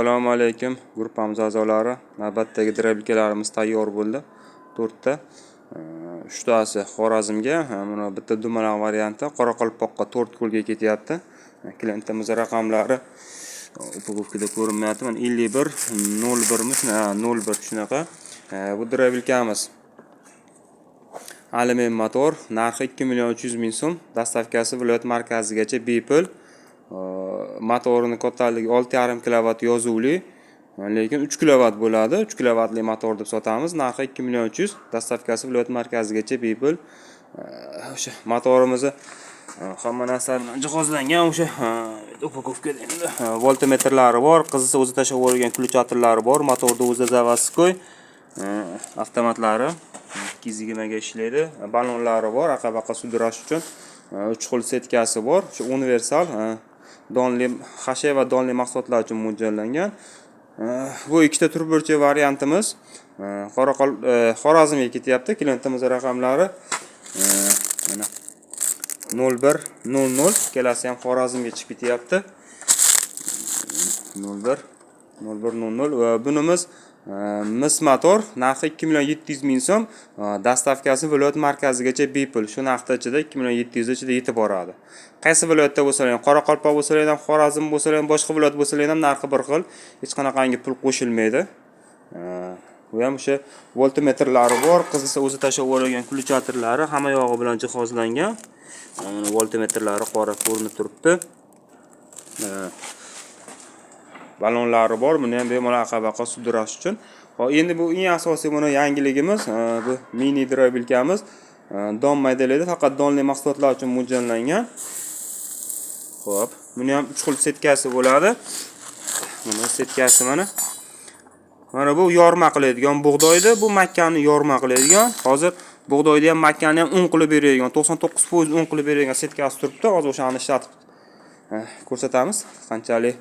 Assalomu alaykum gruppamiz a'zolari. Navbatdagi drabikalarimiz tayyor bo'ldi. 4 ta. 3 tasi Xorazmga, mana bitta dumaloq varianti Qoraqalpoqqa 4 ko'lga ketyapti. Klientimiz raqamlari upugovkada ko'rinmayapti. Mana 51 01 mish, 01 shunaqa. Bu drabilkamiz alyumin motor, narxi 2.300.000 so'm, dastavkasi viloyat markazigacha bepul. Motorining kattaligi 6.5 kW yozuvli, lekin 3 kW bo'ladi. 3 kWli motor deb sotamiz. Narxi 2.300.000, dastavkasi viloyat markazigacha bepul. O'sha motorimizni hamma narsa bilan jihozlangan. O'sha upakovkada endi voltmetrlari bor, qizisa o'zi tashab yuborgan ключаторlari bor. Motorda o'zi заводской, avtomatlari 220 ga ishlaydi. Balonlari bor, aqabaqa sudrash uchun. 3 xil setkasi bor. Shu universal donli hasha va donli mahsulotlar uchun mo'ljallangan. Bu ikkita turburchi variantimiz Xorazmga ketyapti. Klientimiz raqamlari mana 0100, kelasi ham Xorazmga chiqib ketyapti. 0100 va bunimiz mis motor, narxi 2.700.000 so'm, dastavkasi viloyat markazigacha bepul. Shu narxda ichida 2.700 ichida yetib boradi. Qaysi viloyatda bo'lsa-ham, Qoraqalpoq bo'lsa-ham, Xorazm bo'lsa-ham, boshqa viloyat bo'lsa-ham narxi bir xil. Hech qanaqangi pul qo'shilmaydi. Bu ham o'sha voltmetrlari bor, qizisa o'zi tashab yuborgan ключаторlari hamma yog'i bilan jihozlangan. Mana voltmetrlari qora ko'rinib turibdi. Balonlari bor, buni ham bemalol aqabaqa sudrash uchun. Xo'p, endi bu eng asosiy mana yangiligimiz, bu mini drabilkamiz. Don maydalaydi, faqat donli mahsulotlar uchun mo'ljallangan. Xo'p, buni ham 3 xil setkasi bo'ladi. Mana setkasi mana. Mana bu yorma qiladigan bug'doyda, bu makkani yorma qiladigan. Hozir bug'doyda ham makkani ham un qilib beradigan, 99% un qilib beradigan setkasi turibdi. Hozir o'shani ishlatib ko'rsatamiz. Qanchalik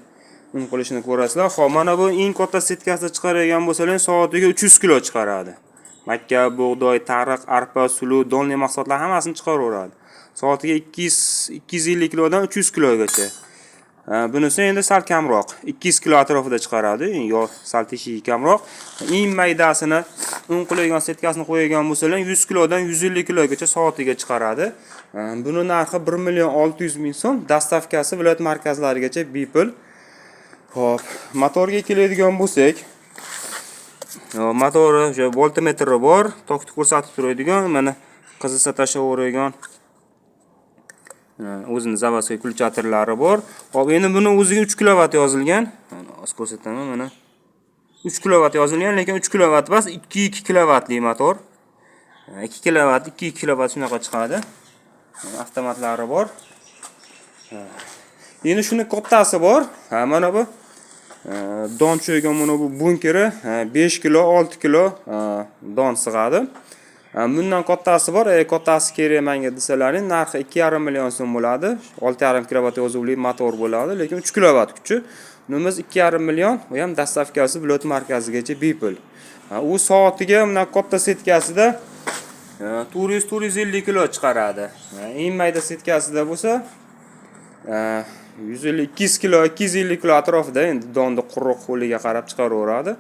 un qilishini ko'rasizlar. Xo'p, mana bu eng katta setkasi chiqaradigan bo'lsalar, soatiga 300 kilo chiqaradi. Makka, bug'doy, tariq, arpa, suluv, donli mahsulotlar hammasini chiqaraveradi. Soatiga 250 kilodan 300 kilogacha. Bunisi endi sal kamroq, 200 kilo atrofida chiqaradi, yo sal teshigi kamroq. Eng maydasini un qiladigan setkasini qo'ygan bo'lsalar, 100 kilodan 150 kilogacha soatiga chiqaradi. Buni narxi 1.600.000 so'm, dastavkasi viloyat markazlarigacha bepul. Xo'p, motorga keladigan bo'lsak, motori o'sha voltmetri bor, tokni ko'rsatib turadigan, mana qizisa tashab yuborgan o'zini заводской ключаторlari bor. Xo'p, endi buni o'ziga 3 kW yozilgan. Mana hozir ko'rsataman, mana 3 kW yozilgan, lekin 3 kW emas, 2.2 kWli motor. 2 kW, 2.2 kW shunaqa chiqadi. Avtomatlari bor. Endi shuni kattasi bor. Mana bu don cho'ygan mana bu bunkeri 5 kilo, 6 kilo don sig'adi. Bundan kattasi bor. Kattasi kerak menga desalaring, narxi 2.5 million so'm bo'ladi. 6.5 kW yozuvli motor bo'ladi, lekin 3 kW kuchi. Bunimiz 2.5 million, u ham dastavkasi viloyat markazigacha bepul. U soatiga bundan katta setkasida 400-450 kilo chiqaradi. Eng mayda setkasida bo'lsa 150-200 kilo, 250 kilo atrofida endi donni quruq qo'liga qarab chiqaraveradi.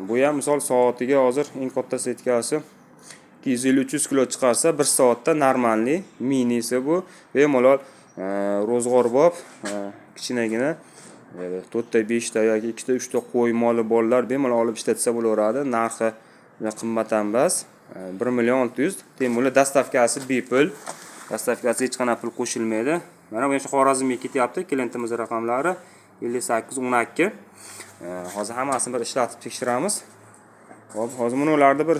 Bu ham misol soatiga hozir eng katta setkasi 250-300 kilo chiqarsa 1 soatda normalni minisi bu. Bemalol ro'zg'orbob kichkinagina 4 ta, 5 ta yoki 2 ta, 3 ta qo'y moli bolalar bemalol olib ishlatsa bo'laveradi. Narxi qimmat emas. 1.600.000. Temuli dastavkasi bepul. Dastavkasi hech qanaqa pul qo'shilmaydi. Mana bu ham Xorazmga ketyapti. Klientimiz raqamlari 5812. Hozir hammasini bir ishlatib tekshiramiz. Xo'p, hozir bularni bir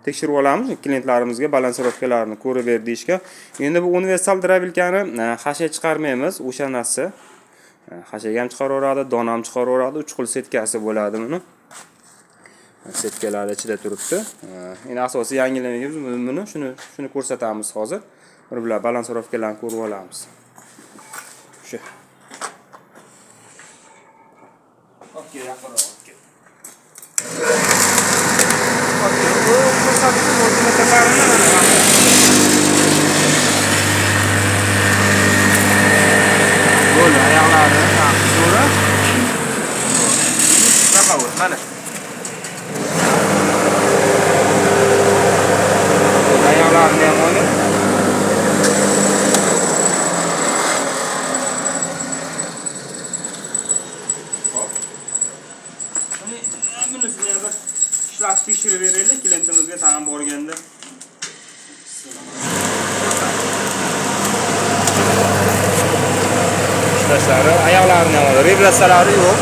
tekshirib olamiz. Klientlarimizga balansirovkalarini ko'rib ber deyishga. Endi bu universal drabilkani hasha chiqarmaymiz, o'sha narsa. Hashaga ham chiqaraveradi, don ham chiqaraveradi, 3 xil setkasi bo'ladi buni. Setkalar ichida turibdi. Endi asosiy yangiligimiz buni shuni ko'rsatamiz hozir. Bir balansirovkalarni ko'rib olamiz. Shu. Okey, yaqinroq. Böyle ayaklarını so'ra power mana. Ayaqlarini ham olib. Bunisini ham bir ishlab tekshirib beraylik, klientimizga tag'in borganda. Ishlashlari, oyoqlarini ham olib, vibratsiyalari yo'q.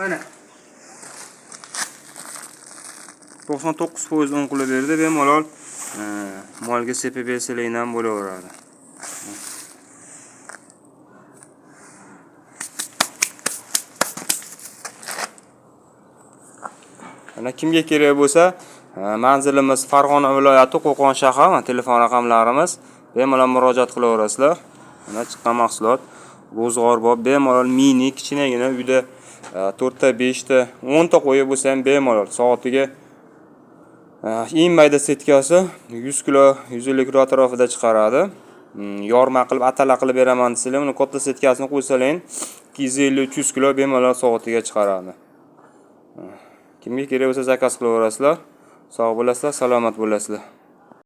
Mana 99% un qilib berdi, bemalol molga sepib bersalar ham bo'laveradi. Mana kimga kerak bo'lsa, manzilimiz Farg'ona viloyati Qo'qon shahar, telefon raqamlarimiz, bemalol murojaat qilaverasizlar. Mana chiqqan mahsulot ro'zg'or bor, bemalol mini kichkinagina uyda 4 ta, 5 ta, 10 ta qo'yib bo'lsa ham bemalol soatiga eng mayda setkasi 100 kilo, 150 kilo atrofida chiqaradi. Yorma qilib, atala qilib beraman desanglar, uni katta setkasini qo'ysalar 250-300 kilo bemalol soatiga chiqaradi. Kimga kerak bo'lsa zakaz qilaverasizlar. Sog' bo'lasizlar, salomat bo'lasizlar.